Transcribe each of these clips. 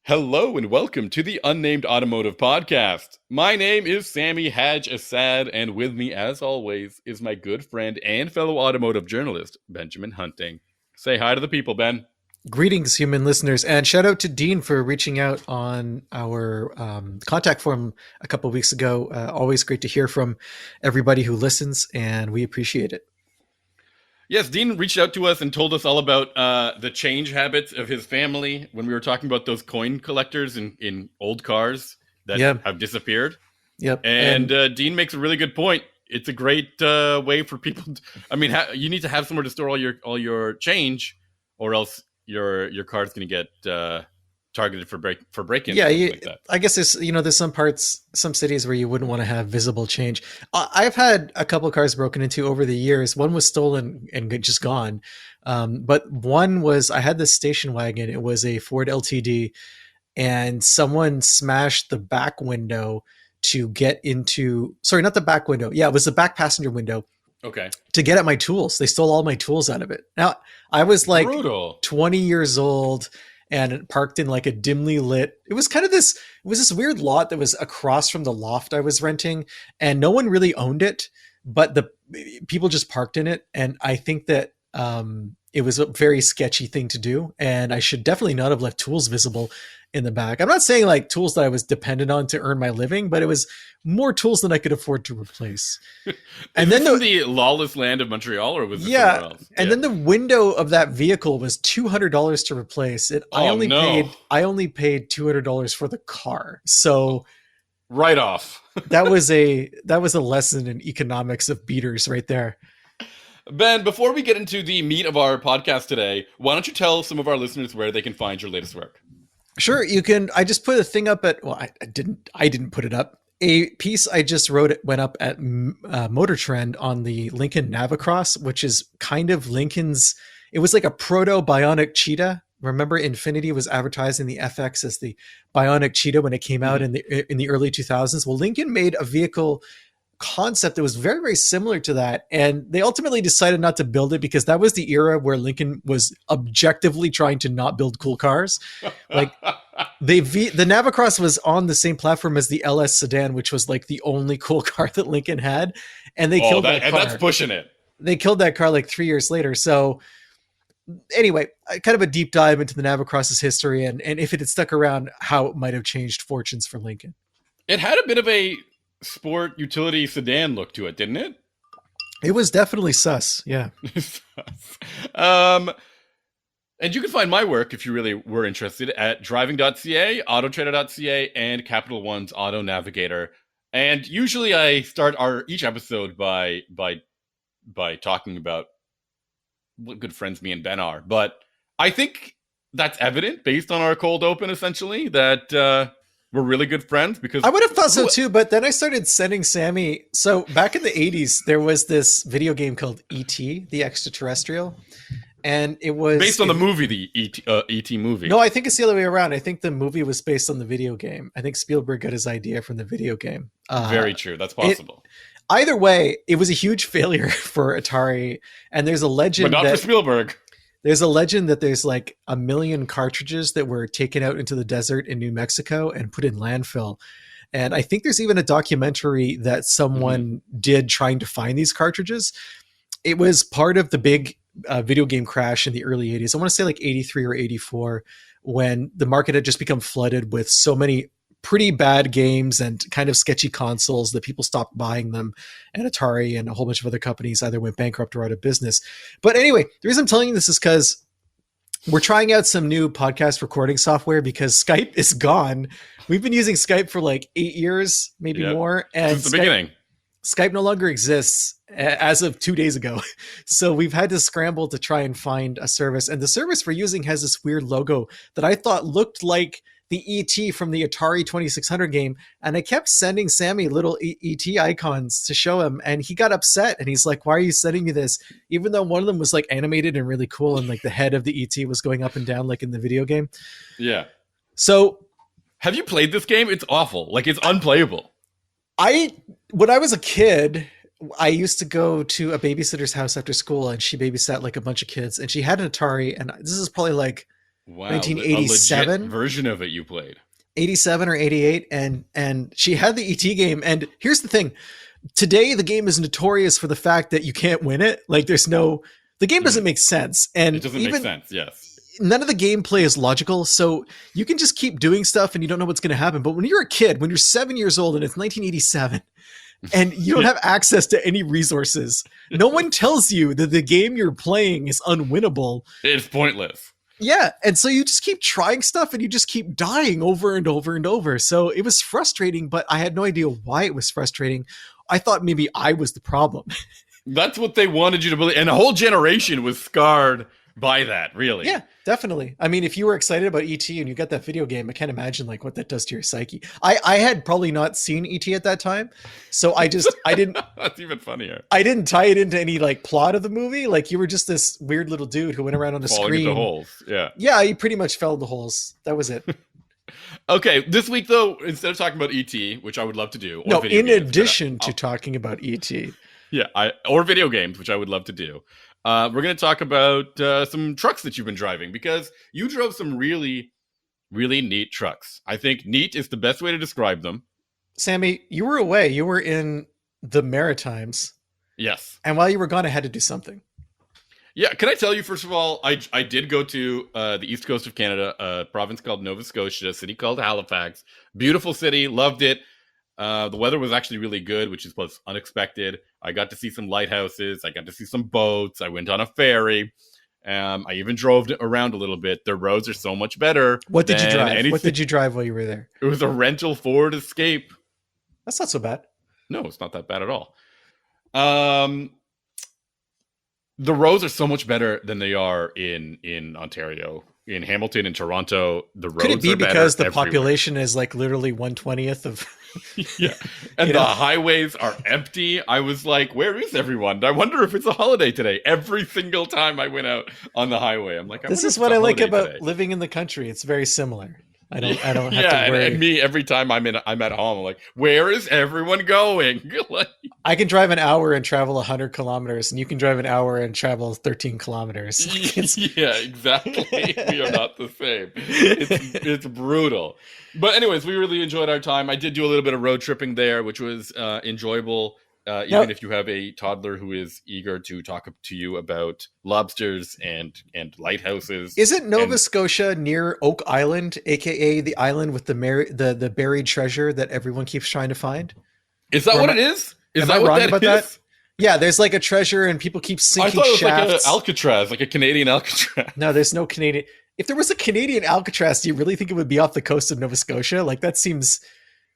Hello and welcome to the Unnamed Automotive Podcast. My name is Sammy Haj Assad, and with me, as always, is my good friend and fellow automotive journalist, Benjamin Hunting. Say hi to the people, Ben. Greetings, human listeners, and shout out to Dean for reaching out on our contact form a couple of weeks ago. Always great to hear from everybody who listens, and we appreciate it. Yes, Dean reached out to us and told us all about the change habits of his family when we were talking about those coin collectors in old cars that have disappeared. Yep. And Dean makes a really good point. It's a great way for people. You need to have somewhere to store all your change, or else your car's going to get targeted for break-ins. Yeah, like that. I guess there's some cities where you wouldn't want to have visible change. I've had a couple of cars broken into over the years. One was stolen and just gone, but one was, I had this station wagon. It was a Ford LTD, and someone smashed the back window to get into. Sorry, not the back window. Yeah, it was the back passenger window. Okay. To get at my tools. They stole all my tools out of it. Now, I was like Brutal. 20 years old and parked in like a dimly lit. It was this weird lot that was across from the loft I was renting, and no one really owned it, but the people just parked in it. And I think that it was a very sketchy thing to do, and I should definitely not have left tools visible in the back. I'm not saying like tools that I was dependent on to earn my living, but it was more tools than I could afford to replace. And then the lawless land of Montreal, or was it somewhere else? And then the window of that vehicle was $200 to replace it. I only paid $200 for the car. So right off. that was a lesson in economics of beaters right there. Ben, before we get into the meat of our podcast today, why don't you tell some of our listeners where they can find your latest work? Sure, you can. I just put a thing up at, well, I didn't put it up. A piece I just wrote went up at Motor Trend on the Lincoln Navicross, which is kind of Lincoln's. It was like a proto Bionic Cheetah. Remember, Infiniti was advertising the FX as the Bionic Cheetah when it came out in the early 2000s. Well, Lincoln made a vehicle concept that was very, very similar to that, and they ultimately decided not to build it because that was the era where Lincoln was objectively trying to not build cool cars. Like the Navicross was on the same platform as the LS sedan, which was like the only cool car that Lincoln had, and they killed that car. And that's pushing it. They killed that car like 3 years later. So anyway, kind of a deep dive into the Navicross's history and if it had stuck around, how it might have changed fortunes for Lincoln. It had a bit of a sport utility sedan look to it, didn't it? It was definitely sus. Yeah. And you can find my work, if you really were interested, at driving.ca, autotrader.ca, and Capital One's Auto Navigator. And usually I start each episode by talking about what good friends me and Ben are. But I think that's evident based on our cold open, essentially, that we're really good friends. Because I would have thought so too, but then I started sending Sammy. So back in the 80s, there was this video game called E.T., the Extraterrestrial. And it was based on the movie, the E.T. movie. No, I think it's the other way around. I think the movie was based on the video game. I think Spielberg got his idea from the video game. Very true. That's possible. Either way, it was a huge failure for Atari. And there's a legend but not for Spielberg. There's a legend that there's like 1 million cartridges that were taken out into the desert in New Mexico and put in landfill. And I think there's even a documentary that someone did trying to find these cartridges. It was part of the big video game crash in the early 80s. I want to say like 83 or 84, when the market had just become flooded with so many pretty bad games and kind of sketchy consoles that people stopped buying them, and Atari and a whole bunch of other companies either went bankrupt or out of business. But anyway, the reason I'm telling you this is because we're trying out some new podcast recording software because Skype is gone. We've been using Skype for like 8 years, maybe more. And since the beginning. Skype no longer exists as of 2 days ago. So we've had to scramble to try and find a service. And the service we're using has this weird logo that I thought looked like the ET from the Atari 2600 game. And I kept sending Sammy little ET icons to show him. And he got upset. And he's like, why are you sending me this? Even though one of them was like animated and really cool. And like the head of the ET was going up and down like in the video game. Yeah. So have you played this game? It's awful. Like, it's unplayable. When I was a kid, I used to go to a babysitter's house after school, and she babysat like a bunch of kids, and she had an Atari. And this is probably like Wow, a legit 1987 version of it you played. 87 or 88, and she had the ET game. And here's the thing: today the game is notorious for the fact that you can't win it. Like the game doesn't make sense, and It doesn't make sense. Yes. none of the gameplay is logical. So you can just keep doing stuff and you don't know what's going to happen. But when you're a kid, when you're 7 years old and it's 1987 and you don't have access to any resources, no one tells you that the game you're playing is unwinnable. It's pointless. Yeah. And so you just keep trying stuff and you just keep dying over and over and over. So it was frustrating, but I had no idea why it was frustrating. I thought maybe I was the problem. That's what they wanted you to believe. And a whole generation was scarred by that, really. Yeah, definitely. I mean, if you were excited about ET and you got that video game, I can't imagine like what that does to your psyche. I had probably not seen ET at that time. So I didn't. That's even funnier. I didn't tie it into any like plot of the movie. Like you were just this weird little dude who went around on the Falling screen. into holes. Yeah. Yeah, he pretty much fell into holes. That was it. Okay, this week though, instead of talking about ET, which I would love to do, No, video in games, addition to talking about ET. yeah, or video games, which I would love to do. We're going to talk about some trucks that you've been driving, because you drove some really, really neat trucks. I think neat is the best way to describe them. Sammy, you were away. You were in the Maritimes. Yes. And while you were gone, I had to do something. Yeah, can I tell you, first of all, I did go to the east coast of Canada, a province called Nova Scotia, a city called Halifax. Beautiful city, loved it. The weather was actually really good, which was unexpected. I got to see some lighthouses. I got to see some boats. I went on a ferry. I even drove around a little bit. Their roads are so much better. What did you drive? Anything. What did you drive while you were there? It was a rental Ford Escape. That's not so bad. No, it's not that bad at all. The roads are so much better than they are in Ontario. In Hamilton and Toronto, the roads are better. Could it be because the everywhere. population is like literally 1/20th of... Yeah, and the highways are empty. I was like, where is everyone? I wonder if it's a holiday today. Every single time I went out on the highway, I'm like, this is what I like about living in the country. It's very similar. I don't have to worry. And me, every time I'm at home, I'm like, where is everyone going? Like, I can drive an hour and travel 100 kilometers, and you can drive an hour and travel 13 kilometers. Yeah, exactly. We are not the same. It's brutal. But anyways, we really enjoyed our time. I did do a little bit of road tripping there, which was enjoyable. Even if you have a toddler who is eager to talk to you about lobsters and lighthouses. Isn't Nova Scotia near Oak Island, aka the island with the buried treasure that everyone keeps trying to find? Is that what it is? Is that I what wrong that about is? that? Yeah, there's like a treasure and people keep sinking I thought it was shafts. like an Alcatraz, like a Canadian Alcatraz. No, there's no Canadian. If there was a Canadian Alcatraz, do you really think it would be off the coast of Nova Scotia? Like that seems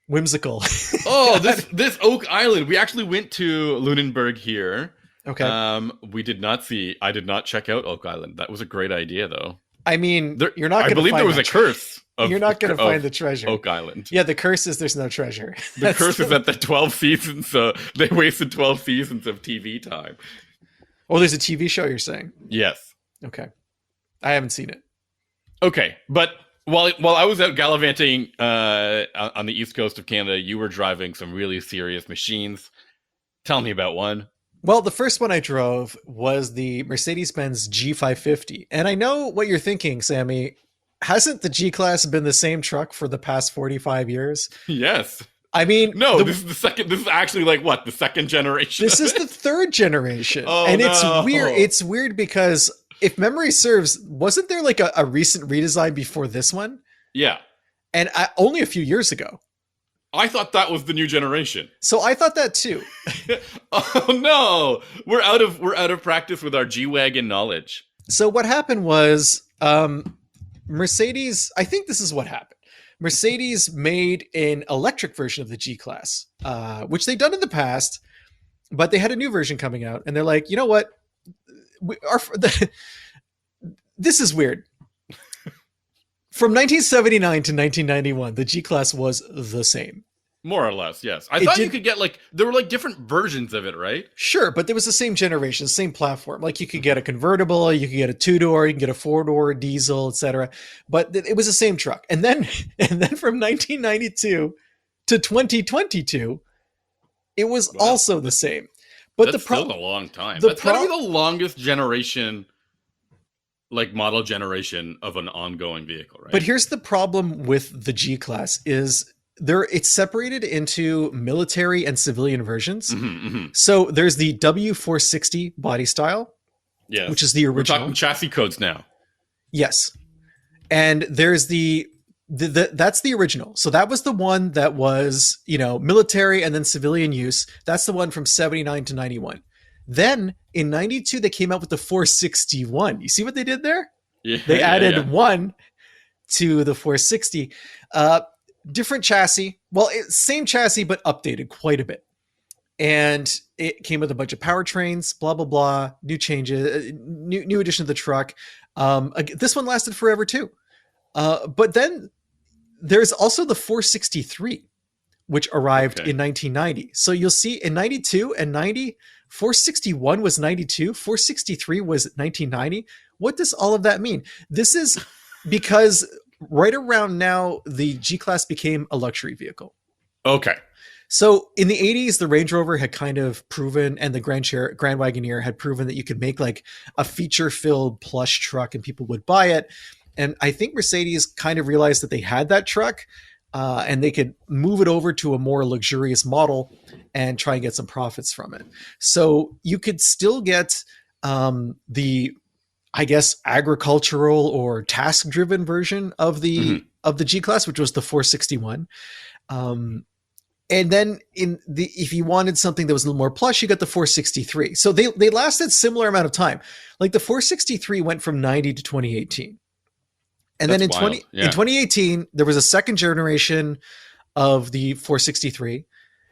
whimsical. Oh, this Oak Island. We actually went to Lunenburg here. Okay. I did not check out Oak Island. That was a great idea, though. I mean, you're not going to I believe there was a curse. You're not going to find the treasure. Oak Island. Yeah, the curse is there's no treasure. The curse is that the 12 seasons, so they wasted 12 seasons of TV time. Oh, there's a TV show, you're saying? Yes. Okay. I haven't seen it. Okay, but while I was out gallivanting on the east coast of Canada, you were driving some really serious machines. Tell me about one. Well, the first one I drove was the Mercedes-Benz G550. And I know what you're thinking, Sammy. Hasn't the G-Class been the same truck for the past 45 years? Yes. I mean... No, this is the second... This is actually like, what, the second generation? This is the third generation. Oh, and no. It's weird. It's weird because... If memory serves, wasn't there like a recent redesign before this one? Yeah. And only a few years ago. I thought that was the new generation. So I thought that too. Oh no. We're out of practice with our G-Wagon knowledge. So what happened was Mercedes, I think this is what happened. Mercedes made an electric version of the G-Class, which they'd done in the past, but they had a new version coming out and they're like, you know what? This is weird. From 1979 to 1991, the G-Class was the same. More or less, yes. I thought you could get there were different versions of it, right? Sure, but there was the same generation, the same platform. Like you could get a convertible, you could get a 2-door, you can get a 4-door, diesel, etc. But it was the same truck. And then from 1992 to 2022, it was also the same. But that's still a long time. That's gotta be the longest generation like model generation of an ongoing vehicle, right? But here's the problem with the G-Class is it's separated into military and civilian versions. So there's the W460 body style, yes, which is the original. We're talking chassis codes now. Yes. And there's that's the original. So that was the one that was, military and then civilian use. That's the one from 79 to 91. Then in 92, they came out with the 461. You see what they did there? Yeah, they added one to the 460. Different chassis. Well, same chassis, but updated quite a bit. And it came with a bunch of powertrains, blah, blah, blah, new changes, new addition to the truck. This one lasted forever too. But then there's also the 463, which arrived in 1990. So you'll see in 92 and 90, 461 was 92, 463 was 1990. What does all of that mean? This is because right around now, the G-Class became a luxury vehicle. Okay. So in the 80s, the Range Rover had kind of proven, and the Grand Wagoneer had proven that you could make like a feature-filled plush truck and people would buy it. And I think Mercedes kind of realized that they had that truck and they could move it over to a more luxurious model and try and get some profits from it. So you could still get the, I guess, agricultural or task-driven version of the G-Class, which was the 461. And then if you wanted something that was a little more plush, you got the 463. So they lasted similar amount of time. Like the 463 went from 90 to 2018. And then in 2018, there was a second generation of the 463,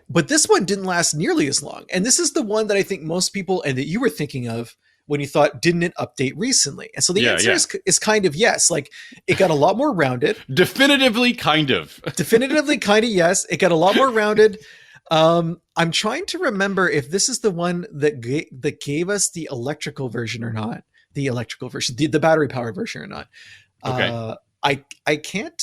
but this one didn't last nearly as long. And this is the one that I think most people, and that you were thinking of when you thought, didn't it update recently? And so the answer is kind of yes. Like it got a lot more rounded. Definitively kind of. Definitively kind of yes. It got a lot more rounded. I'm trying to remember if this is the one that gave us the electrical version or not. The electrical version, the battery powered version or not. Okay. I can't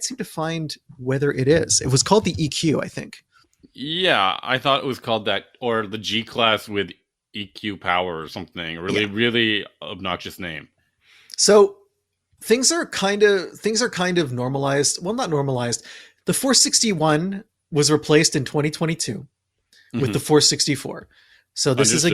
seem to find whether it is. It was called the EQ, I think. Yeah, I thought it was called that, or the G-Class with EQ power or something. Really obnoxious name. So things are kind of normalized. Well, not normalized. The 461 was replaced in 2022 with the 464. So this is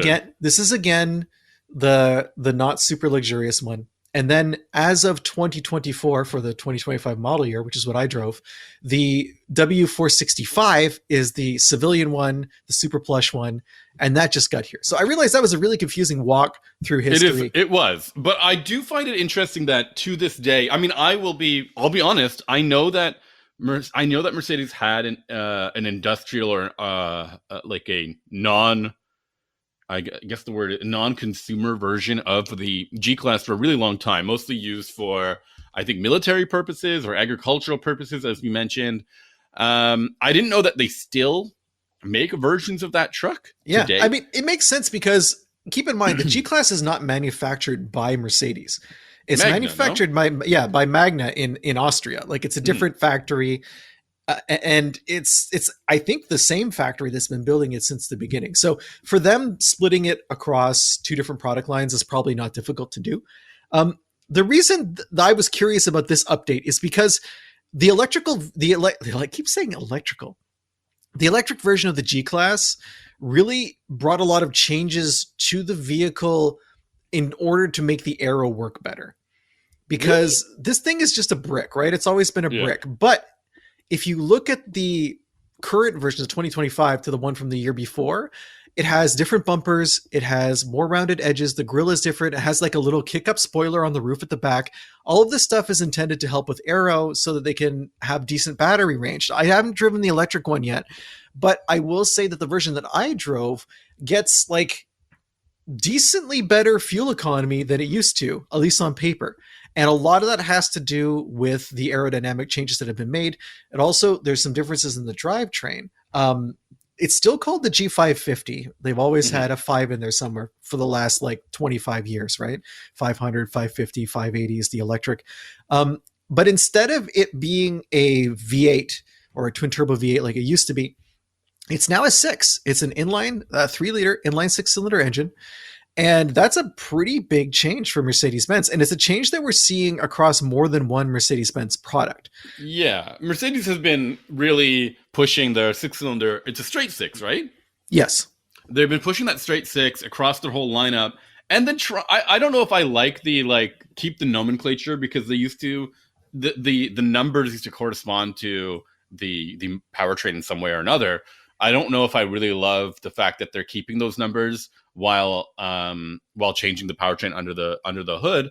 again the not super luxurious one. And then as of 2024 for the 2025 model year, which is what I drove, the W465 is the civilian one, the super plush one, and that just got here. So I realized that was a really confusing walk through history. It was. But I do find it interesting that to this day, I mean, I'll be honest, I know that Mercedes had an industrial or like a non-consumer version of the G-Class for a really long time, mostly used for, I think, military purposes or agricultural purposes, as you mentioned. I didn't know that they still make versions of that truck today. I mean, it makes sense because keep in mind, the G-Class is not manufactured by Mercedes. It's manufactured by Magna in Austria. Like it's a different factory. And it's I think the same factory that's been building it since the beginning. So for them, splitting it across two different product lines is probably not difficult to do. The reason that I was curious about this update is because the electric version of the G-Class really brought a lot of changes to the vehicle in order to make the aero work better. Because this thing is just a brick, right? It's always been a brick, but if you look at the current version of 2025 to the one from the year before, it has different bumpers. It has more rounded edges. The grille is different. It has like a little kick-up spoiler on the roof at the back. All of this stuff is intended to help with aero so that they can have decent battery range. I haven't driven the electric one yet, but I will say that the version that I drove gets like decently better fuel economy than it used to, at least on paper. And a lot of that has to do with the aerodynamic changes that have been made. And also there's some differences in the drivetrain. It's still called the G550. They've always had a 5 in there somewhere for the last like 25 years, right? 500, 550, 580 is the electric. But instead of it being a V8 or a twin turbo V8 like it used to be, it's now a 6. It's an inline 3-liter inline 6-cylinder engine. And that's a pretty big change for Mercedes-Benz. And it's a change that we're seeing across more than one Mercedes-Benz product. Yeah. Mercedes has been really pushing their six-cylinder. It's a straight six, right? Yes. They've been pushing that straight six across their whole lineup. And then I don't know if I like the keep the nomenclature, because they used to the numbers used to correspond to the powertrain in some way or another. I don't know if I really love the fact that they're keeping those numbers while changing the powertrain under the hood.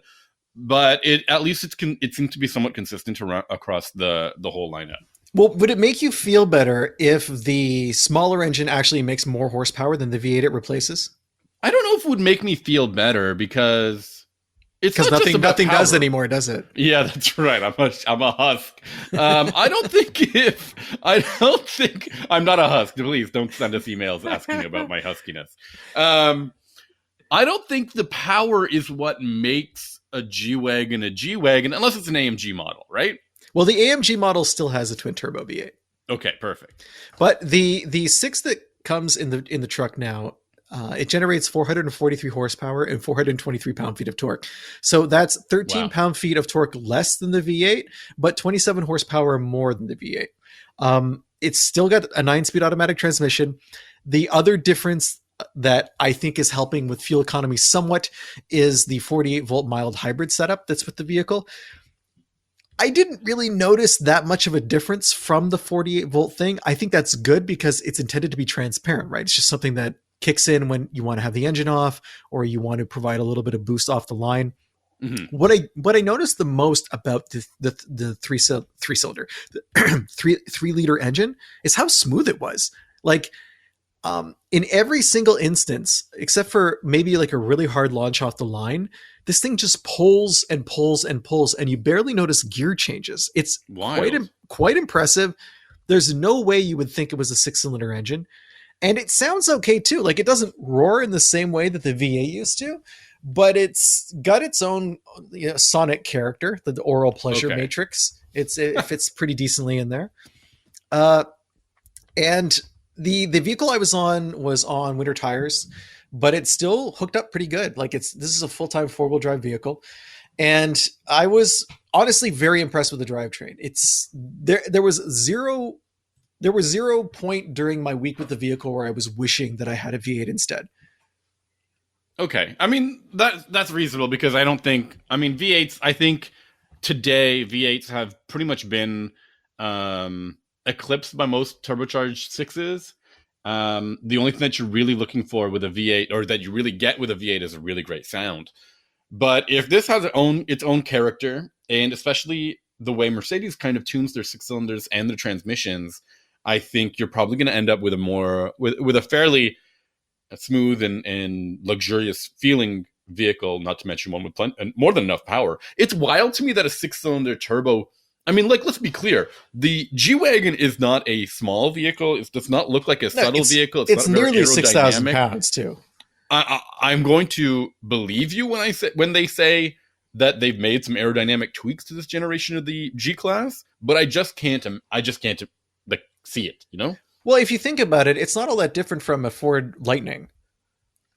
But at least it seems to be somewhat consistent across the whole lineup. Well, would it make you feel better if the smaller engine actually makes more horsepower than the V8 it replaces? I don't know if it would make me feel better, because it's not nothing nothing does anymore, does it? Yeah, that's right. I'm a husk. I don't think I'm not a husk. Please don't send us emails asking about my huskiness. I don't think the power is what makes a G-Wagon, unless it's an AMG model, right? Well, the AMG model still has a twin turbo V8. Okay, perfect. But the six that comes in the truck now, it generates 443 horsepower and 423 pound-feet of torque. So that's 13 pound-feet of torque less than the V8, but 27 horsepower more than the V8. It's still got a 9-speed automatic transmission. The other difference that I think is helping with fuel economy somewhat is the 48-volt mild hybrid setup that's with the vehicle. I didn't really notice that much of a difference from the 48-volt thing. I think that's good because it's intended to be transparent, right? It's just something that kicks in when you want to have the engine off or you want to provide a little bit of boost off the line. Mm-hmm. What I noticed the most about the three-cylinder, 3-liter engine is how smooth it was. Like, in every single instance, except for maybe like a really hard launch off the line, this thing just pulls and pulls and pulls, and you barely notice gear changes. It's quite impressive. There's no way you would think it was a 6-cylinder engine. And it sounds okay too. Like, it doesn't roar in the same way that the V8 used to, but it's got its own sonic character, the oral pleasure matrix. It fits pretty decently in there. And the vehicle I was on winter tires, but it's still hooked up pretty good. Like, this is a full-time 4-wheel drive vehicle. And I was honestly very impressed with the drivetrain. There was zero point during my week with the vehicle where I was wishing that I had a V8 instead. Okay. I mean, that's reasonable, because V8s, I think today V8s have pretty much been eclipsed by most turbocharged 6s. The only thing that you're really looking for with a V8, or that you really get with a V8, is a really great sound. But if this has its own character, and especially the way Mercedes kind of tunes their 6-cylinders and their transmissions, I think you're probably going to end up with a fairly smooth and luxurious feeling vehicle, not to mention one with more than enough power. It's wild to me that a 6-cylinder turbo, I mean, let's be clear. The G-Wagon is not a small vehicle. It does not look like a subtle vehicle. It's nearly 6,000 pounds too. I'm going to believe you when they say that they've made some aerodynamic tweaks to this generation of the G-Class, but I just can't see it, Well, if you think about it, it's not all that different from a Ford Lightning,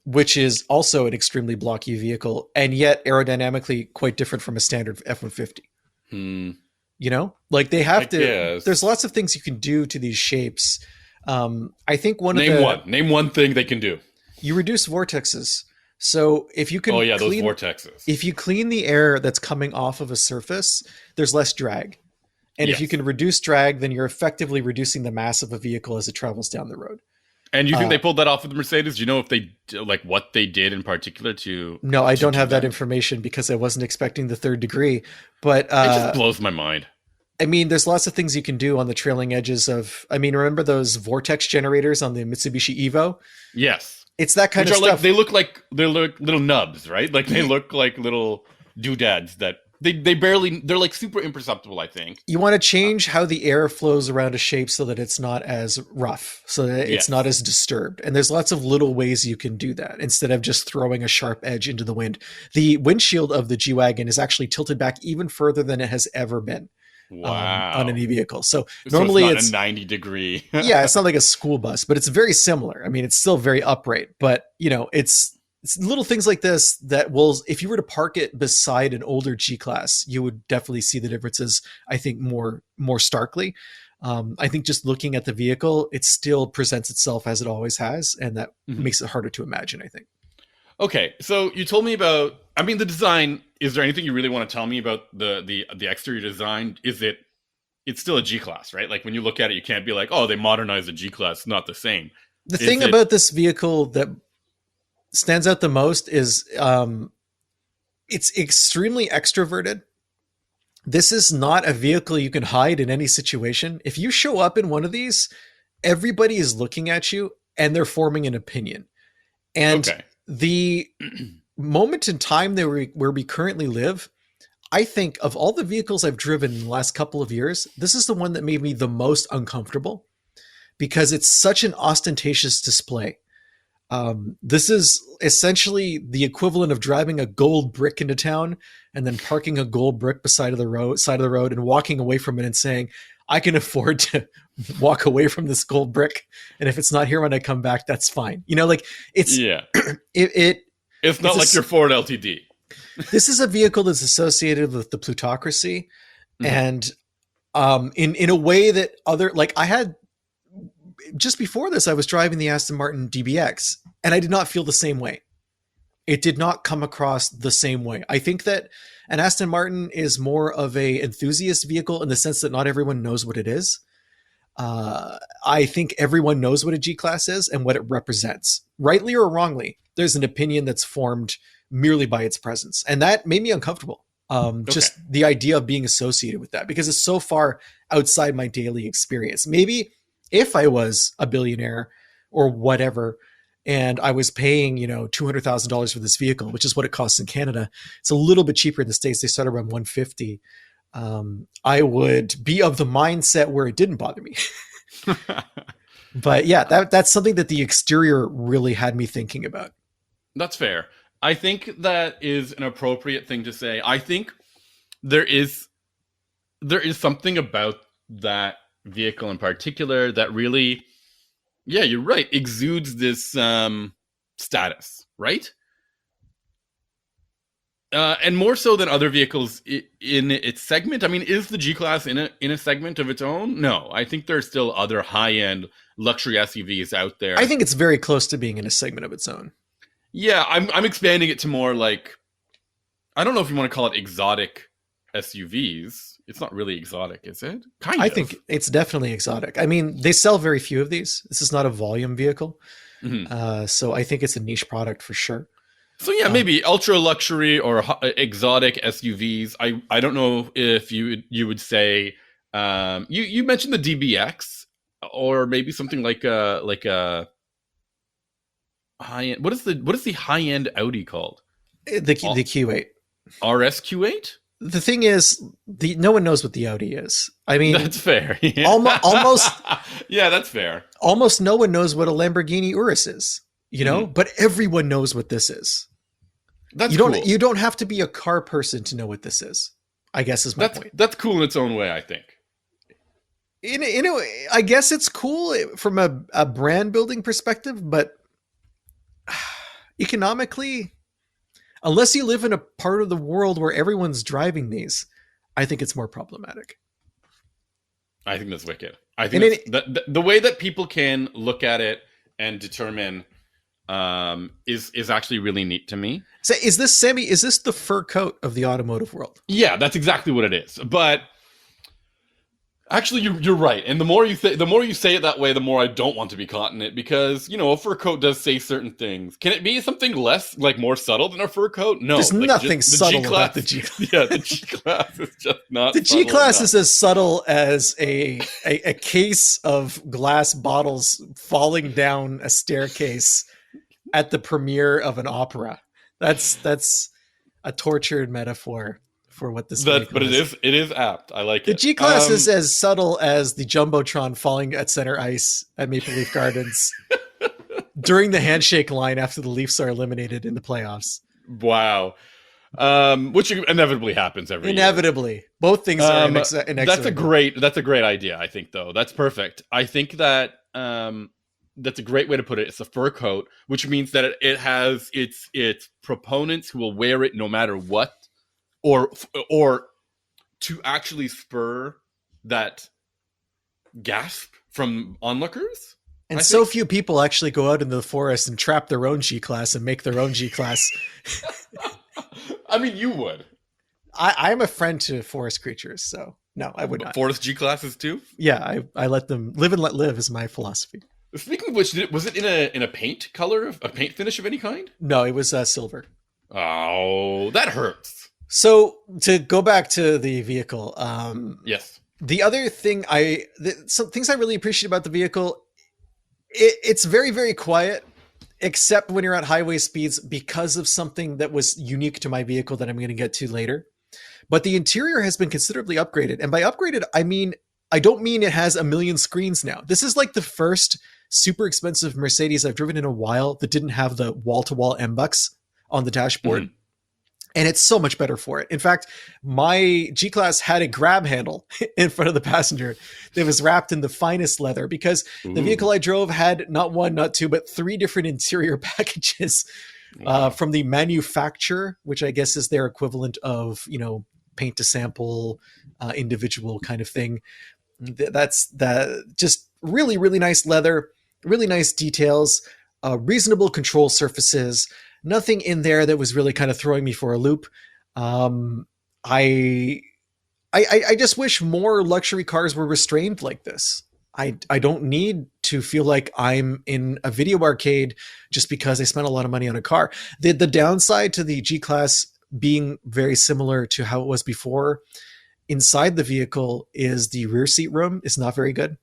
which is also an extremely blocky vehicle, and yet aerodynamically quite different from a standard F-150. Like, they have to. Guess. There's lots of things you can do to these shapes. I think name one thing they can do. You reduce vortexes. So if you can, those vortexes. If you clean the air that's coming off of a surface, there's less drag. And if you can reduce drag, then you're effectively reducing the mass of a vehicle as it travels down the road. And you think they pulled that off with the Mercedes? Do you know if they what they did in particular to? No, I don't have that information because I wasn't expecting the third degree. But it just blows my mind. I mean, there's lots of things you can do on the trailing edges of. I mean, remember those vortex generators on the Mitsubishi Evo? Yes, it's that kind of stuff. They look like little nubs, right? Like, they look like little doodads that. They're like super imperceptible, I think. You want to change how the air flows around a shape so that it's not as rough, so that it's not as disturbed. And there's lots of little ways you can do that instead of just throwing a sharp edge into the wind. The windshield of the G-Wagon is actually tilted back even further than it has ever been. Wow. On any vehicle. So normally it's not a 90-degree. Yeah, it's not like a school bus, but it's very similar. I mean, it's still very upright, but it's it's little things like this that will, if you were to park it beside an older G-Class, you would definitely see the differences, I think, more starkly. I think just looking at the vehicle, it still presents itself as it always has, and that makes it harder to imagine, I think. Okay, so you told me about, I mean, the design. Is there anything you really want to tell me about the exterior design? It's still a G-Class, right? Like when you look at it, you can't be like, oh, they modernized a G-Class. It's not the same. The thing about this vehicle that stands out the most is it's extremely extroverted. This is not a vehicle you can hide in any situation. If you show up in one of these, everybody is looking at you and they're forming an opinion. And the moment in time where we currently live, I think of all the vehicles I've driven in the last couple of years, this is the one that made me the most uncomfortable because it's such an ostentatious display. This is essentially the equivalent of driving a gold brick into town and then parking a gold brick beside of the road and walking away from it and saying, I can afford to walk away from this gold brick. And if it's not here when I come back, that's fine. You know, like it's, it's not like your Ford LTD. This is a vehicle that's associated with the plutocracy. And in a way that I had, just before this, I was driving the Aston Martin DBX and I did not feel the same way. It did not come across the same way. I think that an Aston Martin is more of a enthusiast vehicle in the sense that not everyone knows what it is. I think everyone knows what a G-Class is and what it represents. Rightly or wrongly, there's an opinion that's formed merely by its presence. And that made me uncomfortable. Just the idea of being associated with that, because it's so far outside my daily experience. Maybe if I was a billionaire or whatever, and I was paying, $200,000 for this vehicle, which is what it costs in Canada. It's a little bit cheaper in the States. They start around $150. I would be of the mindset where it didn't bother me. But yeah, that's something that the exterior really had me thinking about. That's fair. I think that is an appropriate thing to say. I think there is something about that vehicle in particular that really, yeah, you're right, exudes this status, right? And more so than other vehicles in its segment. I mean, is the G-Class in a segment of its own? No, I think there's still other high-end luxury SUVs out there. I think it's very close to being in a segment of its own. Yeah, I'm expanding it to more like, I don't know if you want to call it exotic SUVs. It's not really exotic, is it? I think it's definitely exotic. I mean, they sell very few of these. This is not a volume vehicle. So I think it's a niche product for sure. So yeah, maybe ultra luxury or exotic SUVs. I don't know if you would say, you mentioned the DBX or maybe something like a high end. What is the high end Audi called? The Q8. RS Q8? The thing is, no one knows what the Audi is. I mean, that's fair. Yeah. Almost. Yeah, that's fair. Almost no one knows what a Lamborghini Urus is, but everyone knows what this is. Cool. You don't have to be a car person to know what this is, I guess is my point. That's cool in its own way, I think. In a way, I guess it's cool from a brand building perspective, but economically, unless you live in a part of the world where everyone's driving these, I think it's more problematic. I think that's wicked. I think the way that people can look at it and determine is actually really neat to me. So is this the fur coat of the automotive world? Yeah, that's exactly what it is. But actually, you're right. And the more you say it that way, the more I don't want to be caught in it, because a fur coat does say certain things. Can it be something less, like more subtle than a fur coat? No, there's nothing subtle about the G-Class. Yeah, the G-Class is just not. The G-Class is as subtle as a case of glass bottles falling down a staircase at the premiere of an opera. That's a tortured metaphor for what this is. But it is apt. I like it. The G-Class is as subtle as the Jumbotron falling at center ice at Maple Leaf Gardens during the handshake line after the Leafs are eliminated in the playoffs. Wow. Which inevitably happens every year. Both things are inexorable. That's a great idea, I think, though. That's perfect. I think that that's a great way to put it. It's a fur coat, which means that it has its proponents who will wear it no matter what, or to actually spur that gasp from onlookers. And so few people actually go out into the forest and trap their own G-Class and make their own G-Class. I mean, you would. I'm a friend to forest creatures, so no, I would not. Forest G-Classes too? Yeah, I let them live and let live is my philosophy. Speaking of which, was it in a paint color, a paint finish of any kind? No, it was silver. Oh, that hurts. So to go back to the vehicle, yes. The other thing some things I really appreciate about the vehicle, it's very, very quiet, except when you're at highway speeds because of something that was unique to my vehicle that I'm going to get to later. But the interior has been considerably upgraded. And by upgraded, I don't mean it has a million screens now. This is like the first super expensive Mercedes I've driven in a while that didn't have the wall-to-wall MBUX on the dashboard. Mm-hmm. And it's so much better for it. In fact, my G-Class had a grab handle in front of the passenger that was wrapped in the finest leather because the vehicle I drove had not one, not two, but 3 different interior packages from the manufacturer, which I guess is their equivalent of, paint to sample, individual kind of thing. That's just really, really nice leather, really nice details, reasonable control surfaces. Nothing in there that was really kind of throwing me for a loop. I just wish more luxury cars were restrained like this. I don't need to feel like I'm in a video arcade just because I spent a lot of money on a car. The downside to the G-Class being very similar to how it was before inside the vehicle is the rear seat room is not very good.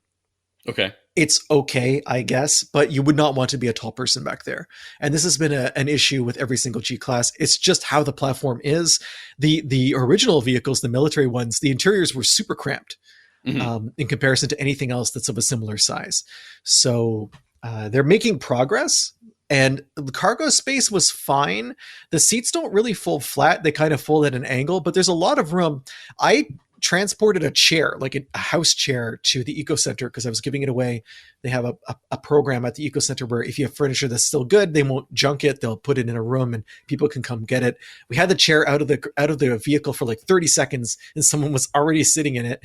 Okay. It's okay, I guess, but you would not want to be a tall person back there. And this has been an issue with every single G-Class. It's just how the platform is. The original vehicles, the military ones, the interiors were super cramped in comparison to anything else that's of a similar size. So they're making progress. And the cargo space was fine. The seats don't really fold flat. They kind of fold at an angle, but there's a lot of room. I transported a chair, like a house chair, to the Eco Center because I was giving it away. They have a program at the Eco Center where if you have furniture that's still good, they won't junk it. They'll put it in a room and people can come get it. We had the chair out of the vehicle for like 30 seconds and someone was already sitting in it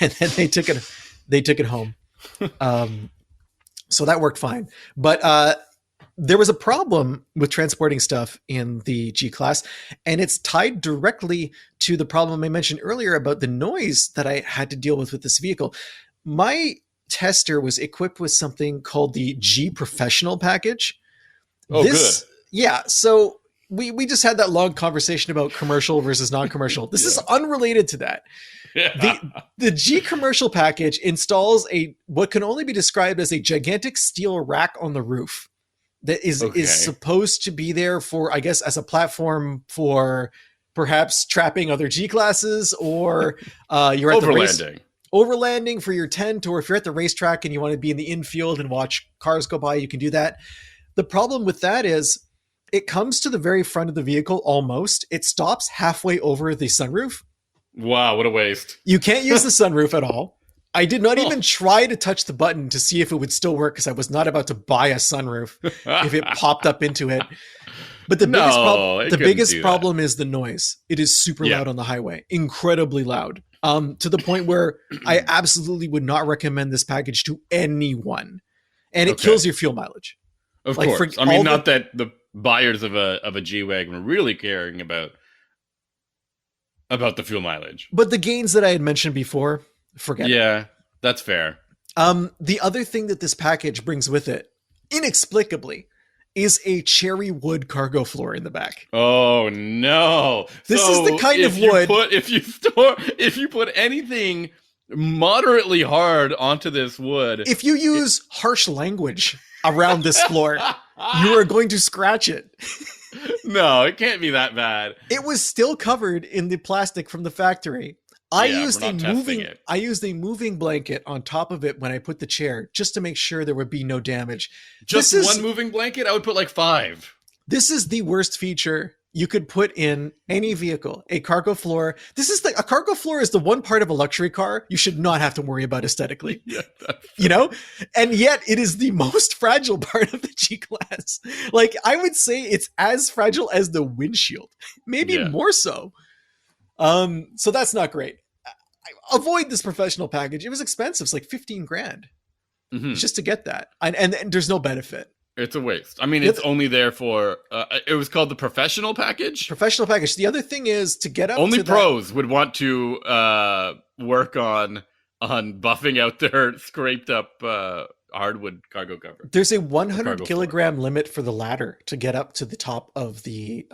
and then they took it home. So that worked fine. But there was a problem with transporting stuff in the G-Class, and it's tied directly to the problem I mentioned earlier about the noise that I had to deal with this vehicle. My tester was equipped with something called the G Professional package. Oh, good. Yeah. So we just had that long conversation about commercial versus non-commercial. This is unrelated to that. Yeah. The G Commercial package installs what can only be described as a gigantic steel rack on the roof. That is supposed to be there for, I guess, as a platform for perhaps trapping other G-Classes or you're at overlanding for your tent, or if you're at the racetrack and you want to be in the infield and watch cars go by, you can do that. The problem with that is it comes to the very front of the vehicle almost. It stops halfway over the sunroof. Wow, what a waste. You can't use the sunroof at all. I did not even try to touch the button to see if it would still work because I was not about to buy a sunroof if it popped up into it. But the biggest problem is the noise. It is super loud on the highway, incredibly loud, to the point where I absolutely would not recommend this package to anyone. And it kills your fuel mileage. Of course. I mean, not that the buyers of a G-Wagon are really caring about the fuel mileage. But the gains that I had mentioned before, forget it. Yeah, that's fair. The other thing that this package brings with it, inexplicably, is a cherry wood cargo floor in the back. Oh no! This is the kind of wood. If you put anything moderately hard onto this wood, if you use harsh language around this floor, you are going to scratch it. No, it can't be that bad. It was still covered in the plastic from the factory. I used a moving blanket on top of it when I put the chair just to make sure there would be no damage. Just one moving blanket? I would put like 5. This is the worst feature you could put in any vehicle, a cargo floor. A cargo floor is the one part of a luxury car you should not have to worry about aesthetically. Yeah, and yet it is the most fragile part of the G-Class. Like, I would say it's as fragile as the windshield, maybe more so. So that's not great. Avoid this professional package. It was expensive. It's like 15 grand just to get that. And there's no benefit. It's a waste. I mean, it's only there for, it was called the professional package. Professional package. The other thing is to get up only to pros would want to work on buffing out their scraped up hardwood cargo cover. There's a 100 kilogram limit for the ladder to get up to the top of the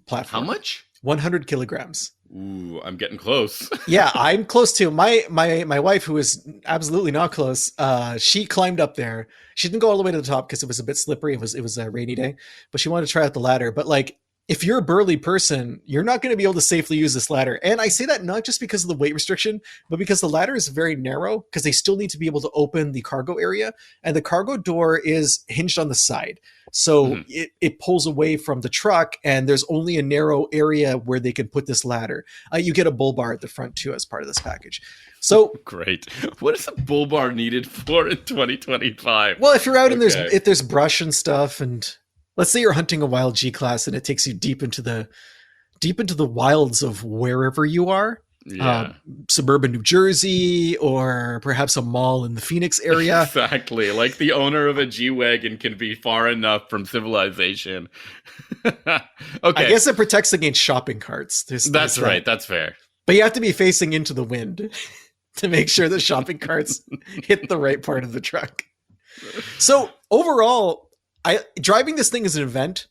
platform. How much? 100 kilograms. Ooh, I'm getting close. Yeah, I'm close too. My wife, who is absolutely not close, she climbed up there. She didn't go all the way to the top because it was a bit slippery. It was a rainy day, but she wanted to try out the ladder. But like, if you're a burly person, you're not going to be able to safely use this ladder. And I say that not just because of the weight restriction, but because the ladder is very narrow, because they still need to be able to open the cargo area. And the cargo door is hinged on the side. So it pulls away from the truck, and there's only a narrow area where they can put this ladder. You get a bull bar at the front too as part of this package. So great. What is a bull bar needed for in 2025? Well, if you're out and if there's brush and stuff, and let's say you're hunting a wild G-Class and it takes you deep into the wilds of wherever you are. Yeah. Suburban New Jersey, or perhaps a mall in the Phoenix area. Exactly. Like the owner of a G-Wagon can be far enough from civilization. Okay. I guess it protects against shopping carts. That's right. That's fair. But you have to be facing into the wind to make sure the shopping carts hit the right part of the truck. So overall, driving this thing as an event,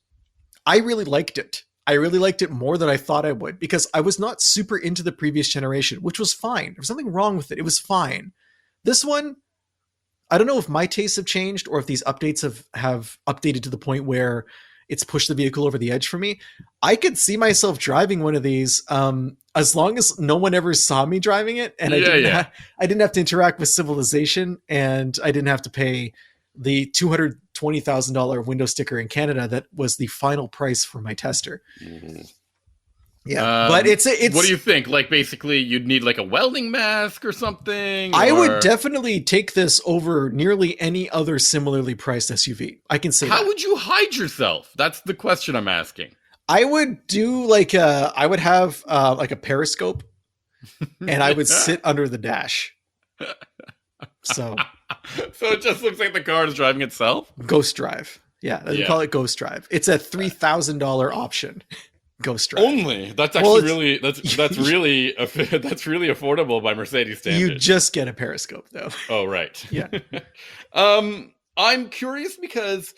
I really liked it. I really liked it more than I thought I would, because I was not super into the previous generation, which was fine. There was nothing wrong with it. It was fine. This one, I don't know if my tastes have changed or if these updates have updated to the point where it's pushed the vehicle over the edge for me. I could see myself driving one of these as long as no one ever saw me driving it, and I didn't have to interact with civilization, and I didn't have to pay the $220,000 window sticker in Canada that was the final price for my tester. Yeah, but it's what do you think? Like, basically, you'd need like a welding mask or something? I would definitely take this over nearly any other similarly priced SUV. I can say How would you hide yourself? That's the question I'm asking. I would do I would have like a periscope, and I would sit under the dash. So it just looks like the car is driving itself? Ghost drive. Yeah, they call it Ghost drive. It's a $3,000 option. Ghost drive. Only? That's actually that's really affordable by Mercedes standards. You just get a periscope though. Oh, right. Yeah. I'm curious because,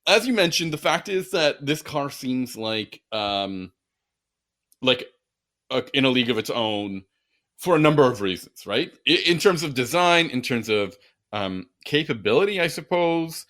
as you mentioned, the fact is that this car seems like in a league of its own for a number of reasons, right? In terms of design, in terms of capability, I suppose.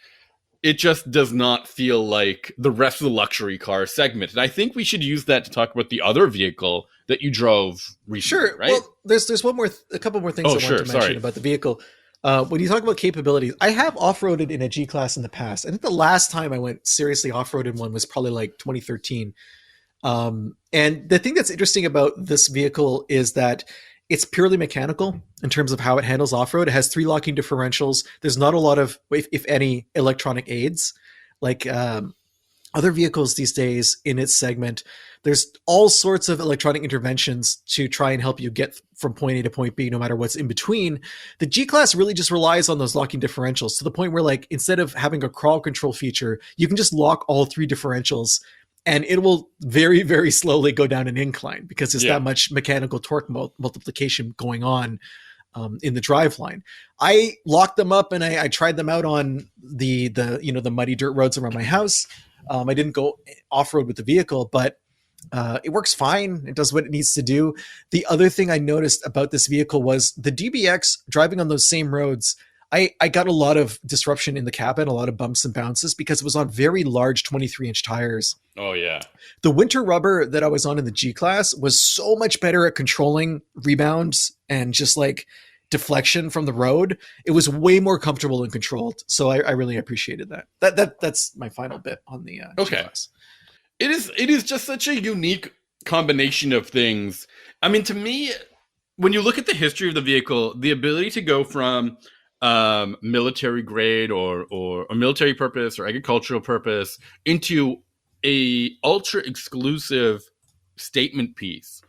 It just does not feel like the rest of the luxury car segment. And I think we should use that to talk about the other vehicle that you drove recently, sure. Right? Well, there's a couple more things I want to mention about the vehicle. When you talk about capabilities, I have off-roaded in a G-Class in the past. I think the last time I went seriously off-road in one was probably like 2013. And the thing that's interesting about this vehicle is that it's purely mechanical in terms of how it handles off-road. It has 3 locking differentials. There's not a lot of, if any, electronic aids. Like other vehicles these days in its segment, there's all sorts of electronic interventions to try and help you get from point A to point B, no matter what's in between. The G-Class really just relies on those locking differentials to the point where, like, instead of having a crawl control feature, you can just lock all 3 differentials, and it will very, very slowly go down an incline because there's that much mechanical torque multiplication going on in the driveline. I locked them up and I tried them out on the muddy dirt roads around my house. I didn't go off-road with the vehicle, but it works fine. It does what it needs to do. The other thing I noticed about this vehicle was the DBX driving on those same roads. I got a lot of disruption in the cabin, a lot of bumps and bounces because it was on very large 23-inch tires. Oh, yeah. The winter rubber that I was on in the G-Class was so much better at controlling rebounds and just like deflection from the road. It was way more comfortable and controlled. So I really appreciated that. That's my final bit on the okay. G-Class. It is just such a unique combination of things. I mean, to me, when you look at the history of the vehicle, the ability to go from military grade or military purpose or agricultural purpose into a ultra exclusive statement piece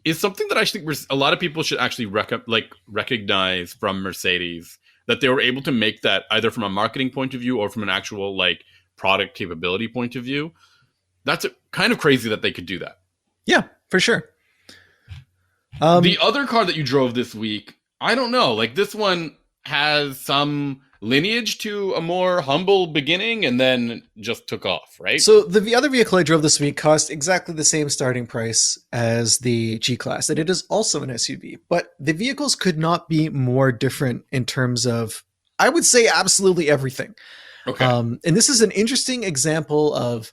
is something that I think a lot of people should actually recognize from Mercedes, that they were able to make that either from a marketing point of view or from an actual like product capability point of view. That's kind of crazy that they could do that. Yeah, for sure. The other car that you drove this week, I don't know. Like, this one has some lineage to a more humble beginning and then just took off, right? So the other vehicle I drove this week cost exactly the same starting price as the G-Class, and it is also an SUV. But the vehicles could not be more different in terms of, I would say, absolutely everything. Okay. And this is an interesting example of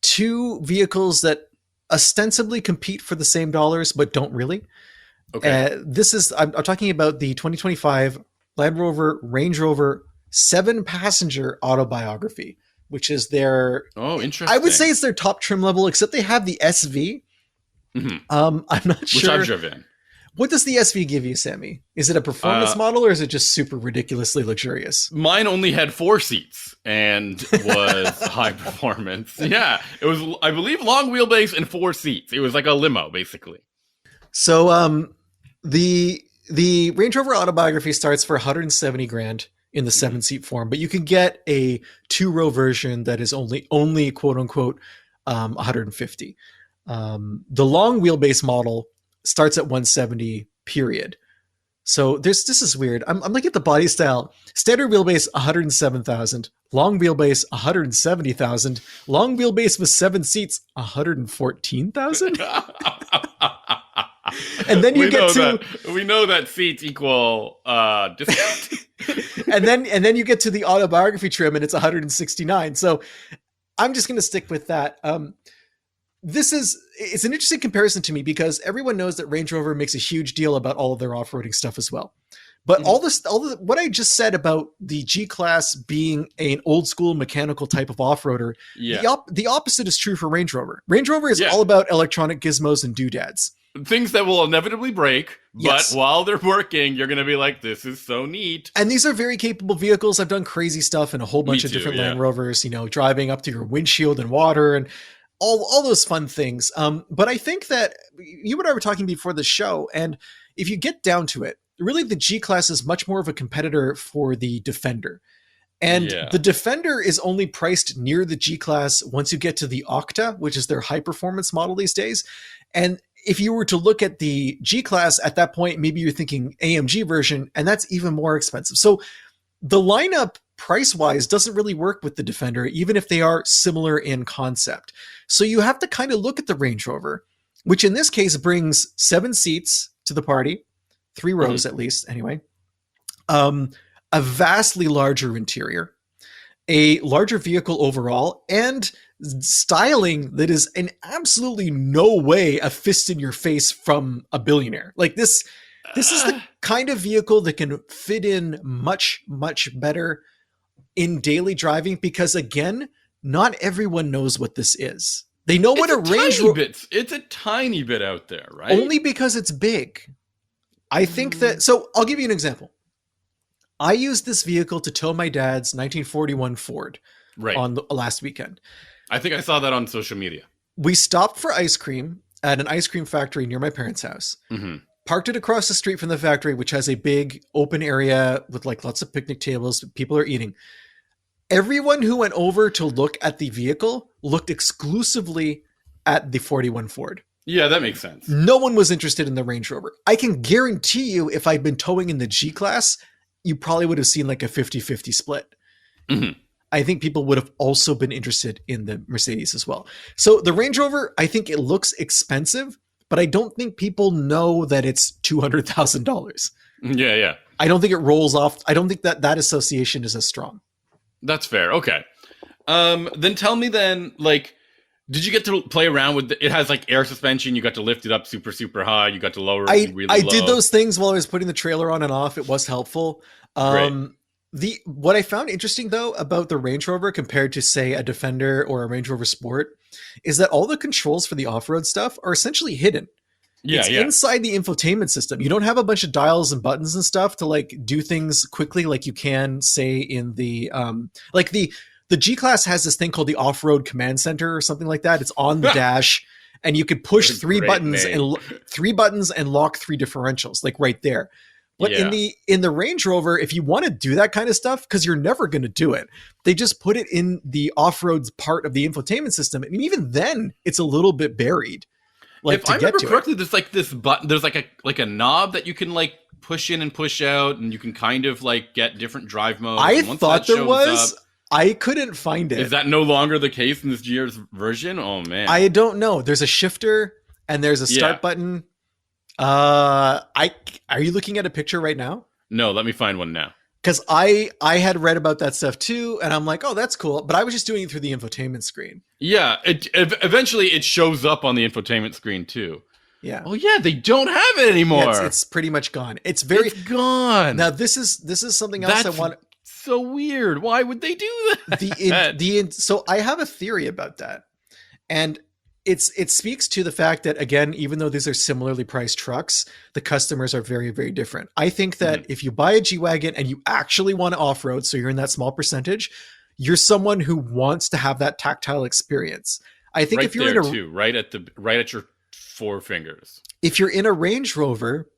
two vehicles that ostensibly compete for the same dollars, but don't really. Okay. I'm talking about the 2025 Land Rover Range Rover 7-passenger autobiography, which is their... Oh, interesting. I would say it's their top trim level, except they have the SV. Mm-hmm. I'm not sure. Which I've driven. What does the SV give you, Sammy? Is it a performance model or is it just super ridiculously luxurious? Mine only had 4 seats and was high performance. Yeah, it was, I believe, long wheelbase and 4 seats. It was like a limo, basically. So the Range Rover autobiography starts for 170 grand in the 7-seat form, but you can get a 2-row version that is only quote unquote 150. The long wheelbase model starts at 170 period. So this is weird. I'm looking at the body style. Standard wheelbase 107,000, long wheelbase 170,000, long wheelbase with 7 seats 114,000. And then you we know that seats equal discount. and then you get to the autobiography trim and it's 169. So I'm just going to stick with that. It's an interesting comparison to me because everyone knows that Range Rover makes a huge deal about all of their off-roading stuff as well. But what I just said about the G-Class being an old school mechanical type of off-roader, the opposite is true for Range Rover. Range Rover is all about electronic gizmos and doodads. Things that will inevitably break, but while they're working, you're going to be like, this is so neat. And these are very capable vehicles. I've done crazy stuff in a whole bunch of different Land Rovers, driving up to your windshield and water and all those fun things. But I think that you and I were talking before the show, and if you get down to it, really the G-Class is much more of a competitor for the Defender. And the Defender is only priced near the G-Class once you get to the Octa, which is their high-performance model these days. And if you were to look at the G-Class at that point, maybe you're thinking AMG version, and that's even more expensive. So the lineup price-wise doesn't really work with the Defender, even if they are similar in concept. So you have to kind of look at the Range Rover, which in this case brings 7 seats to the party, 3 rows at least, anyway. A vastly larger interior, a larger vehicle overall, and styling that is in absolutely no way a fist in your face from a billionaire. Like this is the kind of vehicle that can fit in much, much better in daily driving because, again, not everyone knows what this is. They know what a Range Rover... It's a tiny bit out there, right? Only because it's big. I think that... So I'll give you an example. I used this vehicle to tow my dad's 1941 Ford on the last weekend. I think I saw that on social media. We stopped for ice cream at an ice cream factory near my parents' house. Mm-hmm. Parked it across the street from the factory, which has a big open area with like lots of picnic tables. People are eating. Everyone who went over to look at the vehicle looked exclusively at the 41 Ford. Yeah, that makes sense. No one was interested in the Range Rover. I can guarantee you if I'd been towing in the G-Class, you probably would have seen like a 50-50 split. Mm-hmm. I think people would have also been interested in the Mercedes as well. So the Range Rover, I think it looks expensive, but I don't think people know that it's $200,000. Yeah. I don't think it rolls off. I don't think that association is as strong. That's fair. Okay. Then tell me then, like, did you get to play around with it? Has like air suspension. You got to lift it up super, super high. You got to lower it really low. I did those things while I was putting the trailer on and off. It was helpful. What I found interesting though about the Range Rover compared to say a Defender or a Range Rover Sport is that all the controls for the off-road stuff are essentially hidden. It's inside the infotainment system. You don't have a bunch of dials and buttons and stuff to like do things quickly like you can say in the like the G-Class has this thing called the off-road command center or something like that. it's on the dash and you could push three buttons and lock three differentials like right there. But in the Range Rover, if you want to do that kind of stuff, because you're never going to do it, they just put it in the off-road part of the infotainment system. And even then, it's a little bit buried. Like, if I remember correctly, there's like this button. There's like a knob that you can like push in and push out, and you can kind of like get different drive modes. I thought there was. I couldn't find it. Is that no longer the case in this GR's version? Oh man, I don't know. There's a shifter and there's a start button. Are you looking at a picture right now? No, let me find one now. Because I had read about that stuff too, and I'm like, oh, that's cool. But I was just doing it through the infotainment screen. Yeah, eventually it shows up on the infotainment screen too. Yeah. Oh yeah, they don't have it anymore. Yeah, it's pretty much gone. It's gone. Now this is something else I want. So weird. Why would they do that? So I have a theory about that, and it speaks to the fact that, again, even though these are similarly priced trucks, the customers are very, very different. I think that if you buy a G-Wagon and you actually want to off-road, so you're in that small percentage, you're someone who wants to have that tactile experience. I think if you're right at your four fingers. If you're in a Range Rover,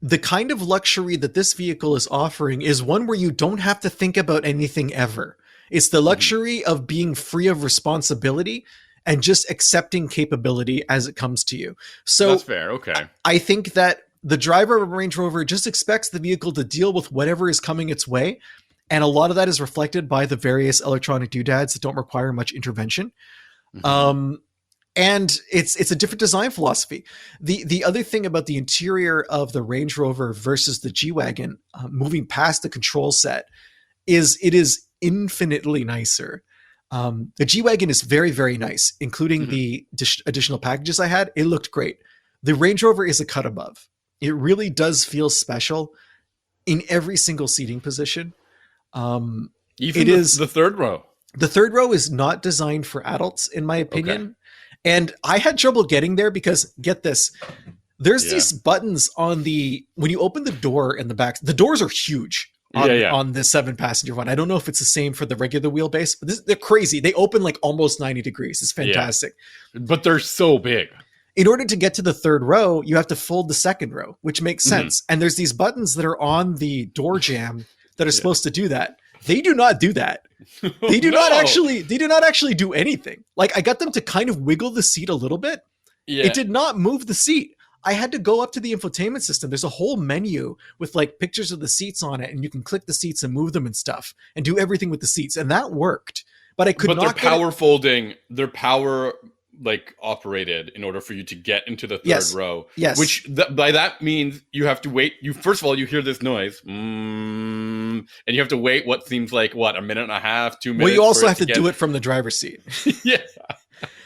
the kind of luxury that this vehicle is offering is one where you don't have to think about anything ever. It's the luxury of being free of responsibility and just accepting capability as it comes to you. So that's fair. Okay. I think that the driver of a Range Rover just expects the vehicle to deal with whatever is coming its way. And a lot of that is reflected by the various electronic doodads that don't require much intervention. And it's a different design philosophy. The other thing about the interior of the Range Rover versus the G-Wagon, moving past the control set, is it is infinitely nicer. The G-Wagon is very, very nice, including the additional packages I had. It looked great. The Range Rover is a cut above. It really does feel special in every single seating position. Even the third row. The third row is not designed for adults, in my opinion. Okay. And I had trouble getting there because, get this, there's these buttons on when you open the door in the back, the doors are huge. On the 7-passenger one. I don't know if it's the same for the regular wheelbase, but they're crazy. They open like almost 90 degrees. It's fantastic. Yeah. But they're so big. In order to get to the third row, you have to fold the second row, which makes sense. And there's these buttons that are on the door jamb that are supposed to do that. They do not do that. They do not actually do anything. Like, I got them to kind of wiggle the seat a little bit. Yeah. It did not move the seat. I had to go up to the infotainment system. There's a whole menu with like pictures of the seats on it, and you can click the seats and move them and stuff and do everything with the seats. And that worked, but I could not. But they're power folding. They're power like operated in order for you to get into the third row. Yes. Which by that means you have to wait. First of all, you hear this noise, and you have to wait what seems like a minute and a half, 2 minutes. Well, you also have to do it from the driver's seat. Yeah.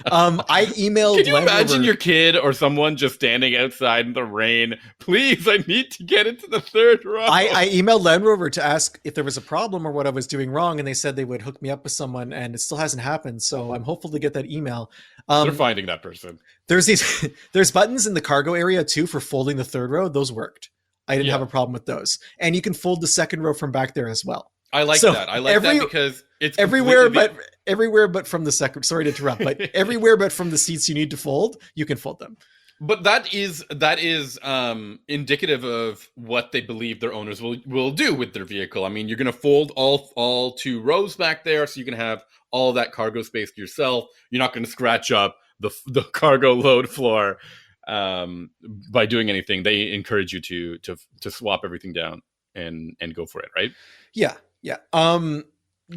I emailed. Can you imagine your kid or someone just standing outside in the rain? Please, I need to get into the third row. I emailed Land Rover to ask if there was a problem or what I was doing wrong, and they said they would hook me up with someone, and it still hasn't happened. So I'm hopeful to get that email. They're finding that person. There's buttons in the cargo area too for folding the third row. Those worked. I didn't have a problem with those, and you can fold the second row from back there as well. I like that. I like that because it's everywhere but from the second. Sorry to interrupt, but everywhere but from the seats you need to fold, you can fold them. But that is indicative of what they believe their owners will do with their vehicle. I mean, you're going to fold all 2 rows back there, so you can have all that cargo space to yourself. You're not going to scratch up the cargo load floor by doing anything. They encourage you to swap everything down and go for it, right? Yeah. Yeah. What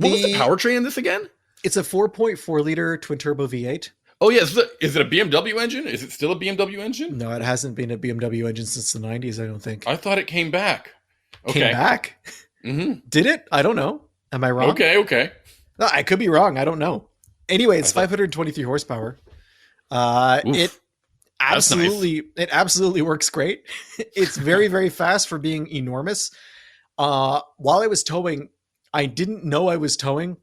was the powertrain in this again? It's a 4.4 liter twin turbo V8. Oh yeah, is it a BMW engine? Is it still a BMW engine? No, it hasn't been a BMW engine since the 90s, I don't think. I thought it came back. Okay. Came back? Mm-hmm. Did it? I don't know. Am I wrong? Okay. No, I could be wrong. I don't know. Anyway, it's 523 horsepower. It absolutely works great. It's very, very fast for being enormous. While I was towing, I didn't know I was towing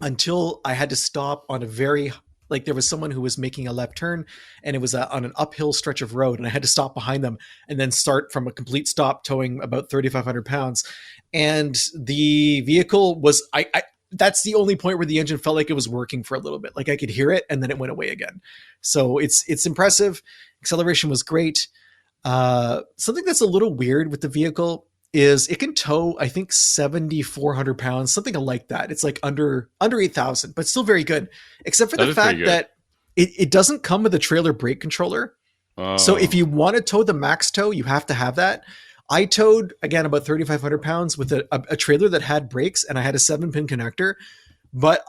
until I had to stop on a very, like, there was someone who was making a left turn, and it was on an uphill stretch of road, and I had to stop behind them and then start from a complete stop, towing about 3,500 pounds. And the vehicle was, that's the only point where the engine felt like it was working for a little bit. Like I could hear it, and then it went away again. So it's impressive. Acceleration was great. Something that's a little weird with the vehicle is it can tow, I think, 7,400 pounds, something like that. It's like under 8,000, but still very good. Except for the fact that it doesn't come with a trailer brake controller. Oh. So if you want to tow the max tow, you have to have that. I towed, again, about 3,500 pounds with a trailer that had brakes, and I had a 7-pin connector. But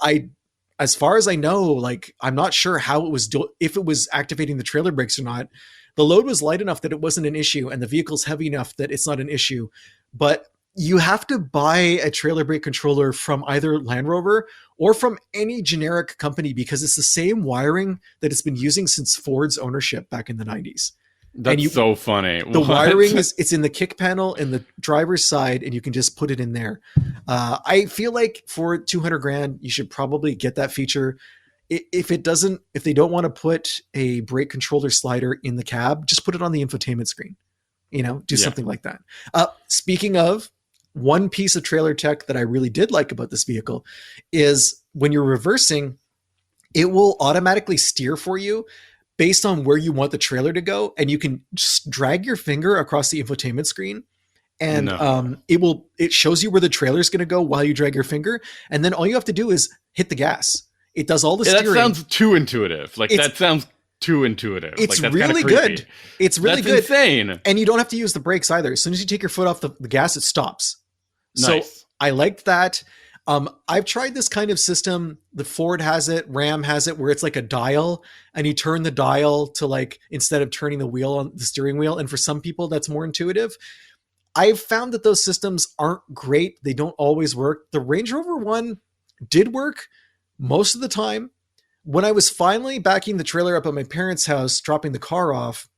as far as I know, like, I'm not sure how it was if it was activating the trailer brakes or not. The load was light enough that it wasn't an issue, and the vehicle's heavy enough that it's not an issue. But you have to buy a trailer brake controller from either Land Rover or from any generic company, because it's the same wiring that it's been using since Ford's ownership back in the 90s. That's so funny. The wiring it's in the kick panel in the driver's side, and you can just put it in there. I feel like for 200 grand, you should probably get that feature. If they don't want to put a brake controller slider in the cab, just put it on the infotainment screen, do something like that. Speaking of, one piece of trailer tech that I really did like about this vehicle is when you're reversing, it will automatically steer for you based on where you want the trailer to go. And you can just drag your finger across the infotainment screen, and it shows you where the trailer is going to go while you drag your finger. And then all you have to do is hit the gas. It does all the steering. That sounds too intuitive. That sounds too intuitive. It's really good. It's really good. That's insane. And you don't have to use the brakes either. As soon as you take your foot off the gas, it stops. Nice. So I liked that. I've tried this kind of system. The Ford has it. Ram has it, where it's like a dial, and you turn the dial to, like, instead of turning the wheel on the steering wheel. And for some people, that's more intuitive. I've found that those systems aren't great. They don't always work. The Range Rover one did work most of the time. When I was finally backing the trailer up at my parents' house, dropping the car off,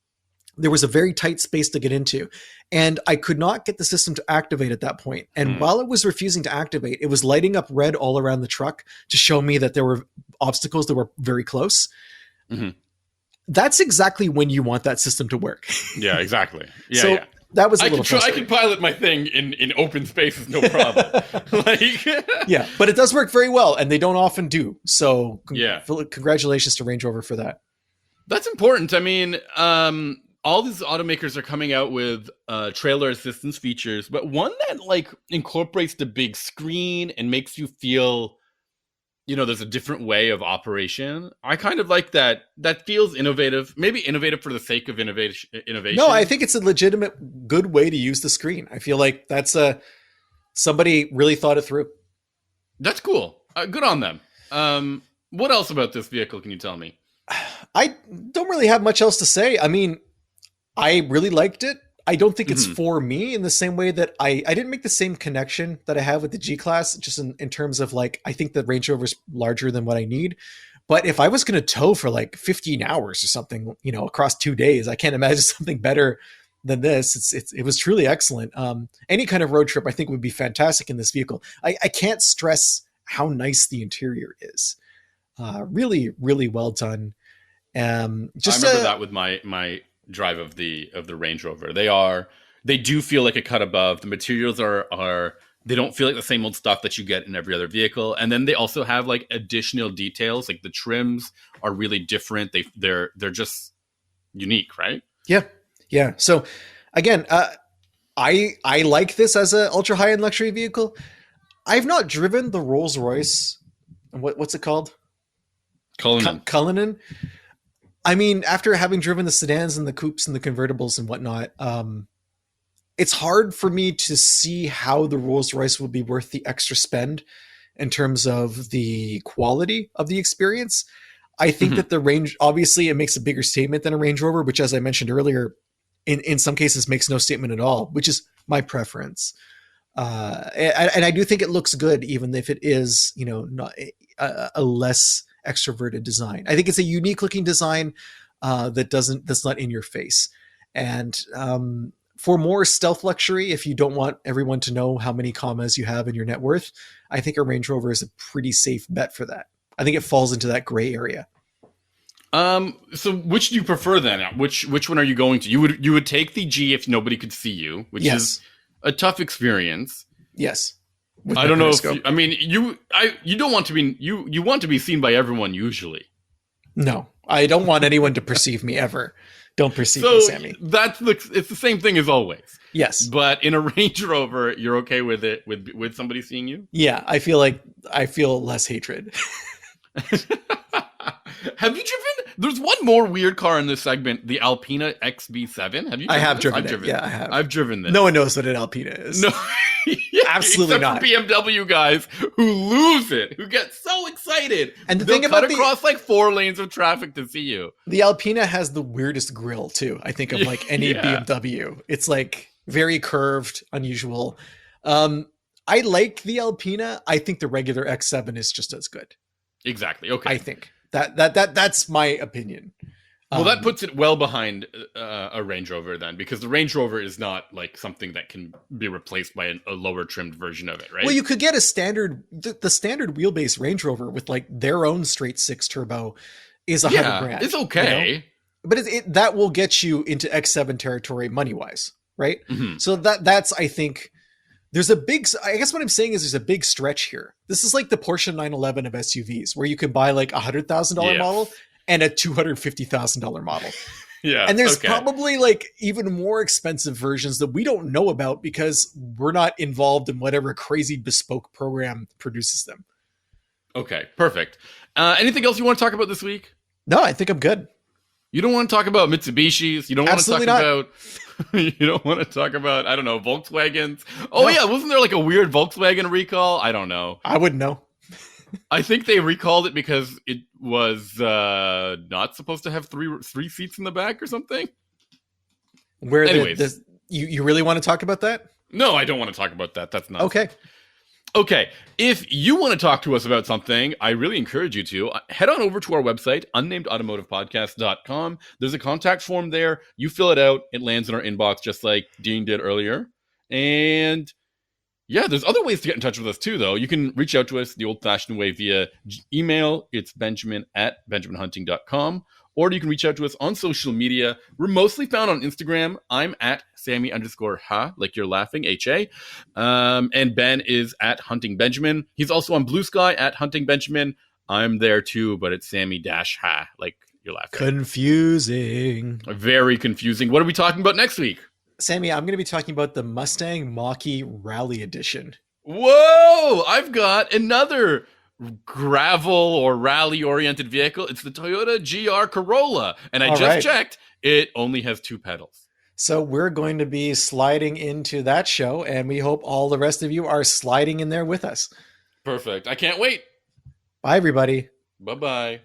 there was a very tight space to get into, and I could not get the system to activate at that point. And while it was refusing to activate, it was lighting up red all around the truck to show me that there were obstacles that were very close. Mm-hmm. That's exactly when you want that system to work. Yeah, exactly. Yeah, so that was a little frustrating. I can pilot my thing in open spaces, no problem. Yeah, but it does work very well, and they don't often do. So congratulations to Range Rover for that. That's important. I mean, all these automakers are coming out with trailer assistance features, but one that, like, incorporates the big screen and makes you feel, there's a different way of operation. I kind of like that. That feels innovative. Maybe innovative for the sake of innovation. No, I think it's a legitimate good way to use the screen. I feel like that's somebody really thought it through. That's cool. Good on them. What else about this vehicle can you tell me? I don't really have much else to say. I mean, I really liked it. I don't think it's for me in the same way that I didn't make the same connection that I have with the G-Class, just in terms of, like, I think the Range Rover is larger than what I need. But if I was going to tow for like 15 hours or something, across 2 days, I can't imagine something better than this. It was truly excellent. Any kind of road trip, I think, would be fantastic in this vehicle. I can't stress how nice the interior is. Really, really well done. I remember that with my drive of the Range Rover. They do feel like a cut above. The materials are they don't feel like the same old stuff that you get in every other vehicle. And then they also have, like, additional details, like the trims are really different. They're just unique, right? Yeah. So again, I like this as an ultra high end luxury vehicle. I've not driven the Rolls Royce. What's it called? Cullinan. I mean, after having driven the sedans and the coupes and the convertibles and whatnot, it's hard for me to see how the Rolls Royce will be worth the extra spend in terms of the quality of the experience. I think that the Range, obviously, it makes a bigger statement than a Range Rover, which, as I mentioned earlier, in some cases makes no statement at all, which is my preference. And I do think it looks good, even if it is, not a less extroverted design. I think it's a unique looking design that's not in your face. And for more stealth luxury, if you don't want everyone to know how many commas you have in your net worth, I think a Range Rover is a pretty safe bet for that. I think it falls into that gray area. So which do you prefer then? Which one are you going to? You would take the G if nobody could see you, which is a tough experience. Yes. I don't know if you don't want to be you want to be seen by everyone usually. No, I don't want anyone to perceive me ever. Don't perceive me, Sammy. It's the same thing as always. Yes. But in a Range Rover, you're okay with it with somebody seeing you? Yeah, I feel less hatred. Have you driven? There's one more weird car in this segment, the Alpina XB7. Have you? I have driven I've it. driven. Yeah, I have. I've driven this. No one knows what an Alpina is. No, absolutely not. Except for BMW guys who lose it, who get so excited, and thing cut across like 4 lanes of traffic to see you. The Alpina has the weirdest grille too. I think of like any BMW. It's like very curved, unusual. I like the Alpina. I think the regular X7 is just as good. Exactly. Okay. I think that's my opinion. Well, that puts it well behind a Range Rover then, because the Range Rover is not like something that can be replaced by a lower trimmed version of it, right? Well, you could get the standard wheelbase Range Rover with like their own straight 6 turbo is $100,000. It's okay. You know? But that will get you into X7 territory money wise, right? Mm-hmm. So that's, I think, I guess what I'm saying is there's a big stretch here. This is like the Porsche 911 of SUVs, where you can buy like $100,000 model and a $250,000 model. Yeah. And there's probably like even more expensive versions that we don't know about because we're not involved in whatever crazy bespoke program produces them. Okay, perfect. Anything else you want to talk about this week? No, I think I'm good. You don't want to talk about Mitsubishis. You don't want to talk about... You don't want to talk about, I don't know, Volkswagens. Oh, no. Yeah. Wasn't there like a weird Volkswagen recall? I don't know. I wouldn't know. I think they recalled it because it was not supposed to have three seats in the back or something. Anyways. You really want to talk about that? No, I don't want to talk about that. That's not okay. If you want to talk to us about something, I really encourage you to head on over to our website, unnamedautomotivepodcast.com. There's a contact form there. You fill it out. It lands in our inbox just like Dean did earlier. And yeah, there's other ways to get in touch with us too, though. You can reach out to us the old-fashioned way via email. It's benjamin@benjaminhunting.com. Or you can reach out to us on social media. We're mostly found on Instagram. I'm at Sammy_ha, like you're laughing, H-A. And Ben is at Hunting Benjamin. He's also on Blue Sky at Hunting Benjamin. I'm there too, but it's Sammy-ha, like you're laughing. Confusing. Very confusing. What are we talking about next week? Sammy, I'm going to be talking about the Mustang Mach-E Rally Edition. Whoa! I've got another gravel or rally oriented vehicle. It's the Toyota GR Corolla, and I just checked, it only has 2 pedals. So we're going to be sliding into that show, and we hope all the rest of you are sliding in there with us. Perfect. I can't wait. Bye, everybody. Bye-bye.